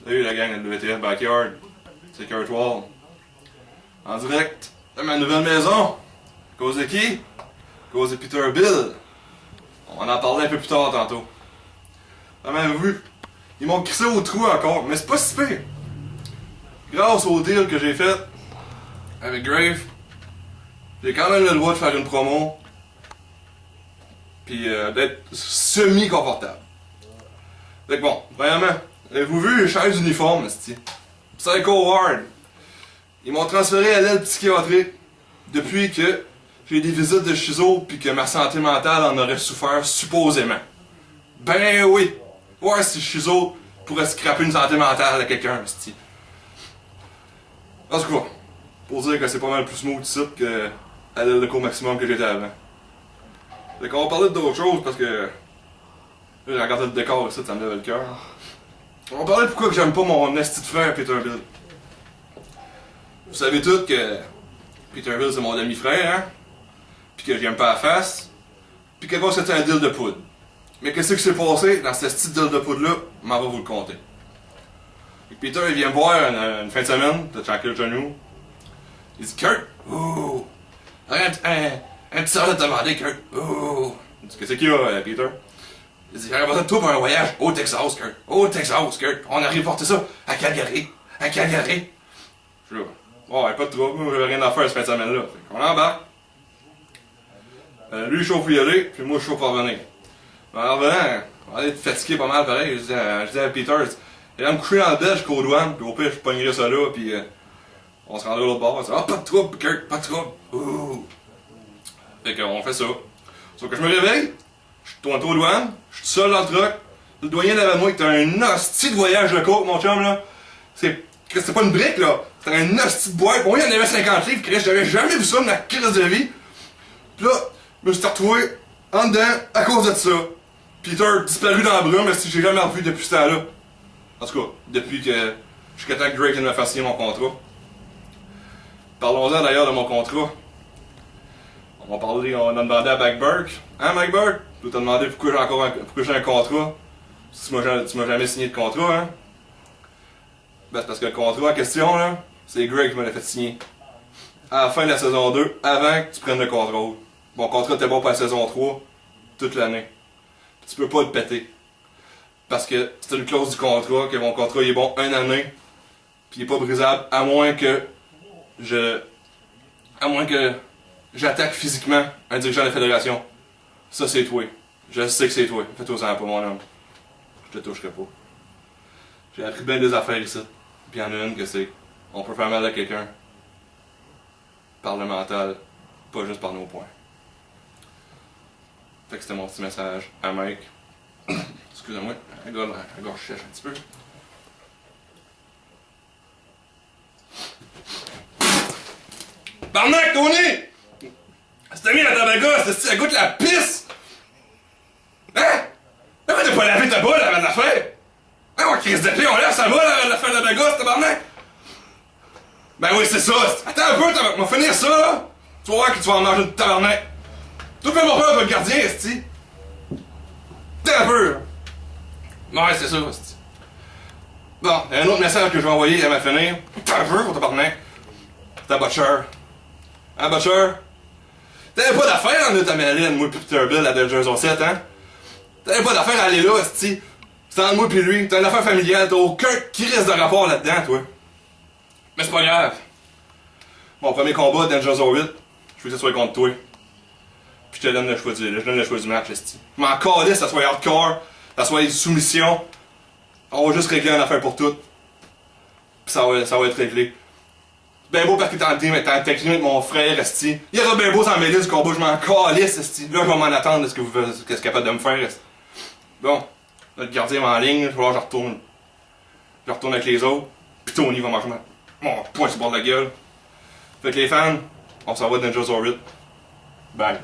Salut la gang de WTF Backyard, c'est Kurt Wall. En direct de ma nouvelle maison. À cause de qui? À cause de Peter Bill. On en parlait un peu plus tard tantôt. T'as même vu? Ils m'ont crissé au trou encore, mais c'est pas si pire. Grâce au deal que j'ai fait avec Grave, j'ai quand même le droit de faire une promo. Puis d'être semi-confortable. Fait que bon, premièrement, avez-vous vu les chaises uniformes, c'ti? Psycho Ward. Ils m'ont transféré à l'aile psychiatrique depuis que j'ai eu des visites de schizo pis que ma santé mentale en aurait souffert supposément. Ben oui! Voir si schizo pourrait scraper une santé mentale à quelqu'un, c'ti. En tout cas, pour dire que c'est pas mal plus smooth ici que à l'aile de cours maximum que j'étais avant. Fait qu'on va parler d'autres choses parce que là, j'ai regardé le décor ici, ça me lève le cœur. On va parler de pourquoi que j'aime pas mon esti de frère Peter Bill. Vous savez tous que Peter Bill c'est mon demi-frère, hein? Pis que j'aime pas la face. Pis que bon, c'était un deal de poudre. Mais qu'est-ce qui s'est passé dans ce petit deal de poudre-là? Je m'en vais vous le conter. Et Peter il vient me voir une fin de semaine, de tranquille chez nous. Il dit Kurt, ouh, un petit sort de demander, Kurt. Oh! Il dit, qu'est-ce qu'il y a, Peter? Il dit, j'aurais besoin de toi pour un voyage au Texas, Kurt. Au Texas, Kurt. On a reporté ça à Calgary. À Calgary. Je suis là. Bon, pas de trouble. Moi, j'avais rien à faire cette fin de semaine-là. On embarque. Lui, il chauffe pour y aller, puis moi, je chauffe pour revenir. En revenant, on allait être fatigué pas mal, pareil. Je disais à Peter, il va me coucher dans le bed jusqu'au douane, puis au pire, je pognerai ça là, puis on se rendra à l'autre bord. Ah, pas de trouble, Kurt, pas de trouble. Ouh. Fait qu'on fait ça. Sauf que je me réveille, je suis au douane, je suis seul dans le truck, le douanier derrière moi qui a un hostie de voyage de coke, mon chum là. C'est pas une brique là, c'est un hostie de boîte. Bon, il y en avait 50 livres, j'avais jamais vu ça de ma crise de vie. Pis là, je me suis retrouvé en dedans à cause de ça. Peter disparu dans la brume, mais si j'ai jamais revu depuis ce temps-là. En tout cas, depuis que jusqu'à temps que Drake vienne me faire signer mon contrat. Parlons-en d'ailleurs de mon contrat. On a demandé à Mike Burke. Hein, Mike Burke? Tu t'as demandé pourquoi j'ai un contrat. Tu m'as jamais signé de contrat, hein? Ben, c'est parce que le contrat en question, là, c'est Greg qui me l'a fait signer. À la fin de la saison 2, avant que tu prennes le contrôle. Mon contrat était bon pour la saison 3, toute l'année. Tu peux pas le péter. Parce que c'est une clause du contrat, que mon contrat il est bon une année, puis il est pas brisable, à moins que j'attaque physiquement un dirigeant de la fédération. Ça, c'est toi. Je sais que c'est toi. Fais-toi-en pas, mon homme. Je te toucherai pas. J'ai appris bien des affaires ici. Puis il y en a une que c'est on peut faire mal à quelqu'un par le mental, pas juste par nos points. Fait que c'était mon petit message à Mike. Excusez-moi, la gorge sèche un petit peu. Barnac, Tony! C'était mis la tabagosse, ça goûte la pisse! Hein? Pourquoi t'as pas lavé ta boule avant de la faire? Hein, on crise de pied, on lève sa boule avant de la faire la tabagosse, tabarnak! Ben oui, c'est ça! Attends un peu, on va finir ça, là! Tu vas voir que tu vas en manger une tabarnak! Tout fait mon peur, toi, le gardien, esti! Attends un peu! Ouais, c'est ça, esti. Bon, il y a un autre message que je vais envoyer à ma finir. Attends un peu, pour tabarnak! C'est à Butcher. Hein, Butcher? T'avais pas d'affaire en lutte à Maline, moi pis Peter Bill à Delgers 7, hein? T'avais pas d'affaire à aller là, esti. C'est entre moi pis lui. T'as une affaire familiale, t'as aucun crise de rapport là-dedans, toi. Mais c'est pas grave. Mon premier combat, Delgers 8, je veux que ça soit contre toi. Pis je te donne le choix du match, esti. Je m'en calisse, ça soit hardcore, ça soit une soumission. On va juste régler une affaire pour toutes. Pis ça va être réglé. Ben beau parce que t'es en team avec mon frère, esti. Il y aura ben beau sans mêler du combat, je m'en calisse, esti. Là, je vais m'en attendre de ce que vous êtes capable de me faire, esti. Bon, notre gardien en ligne, je vais voir, je retourne. Je retourne avec les autres. Pis Tony va manger mon poing sur le bord de la gueule. Fait que les fans, on s'en va dans Joe's Orbit. Bye.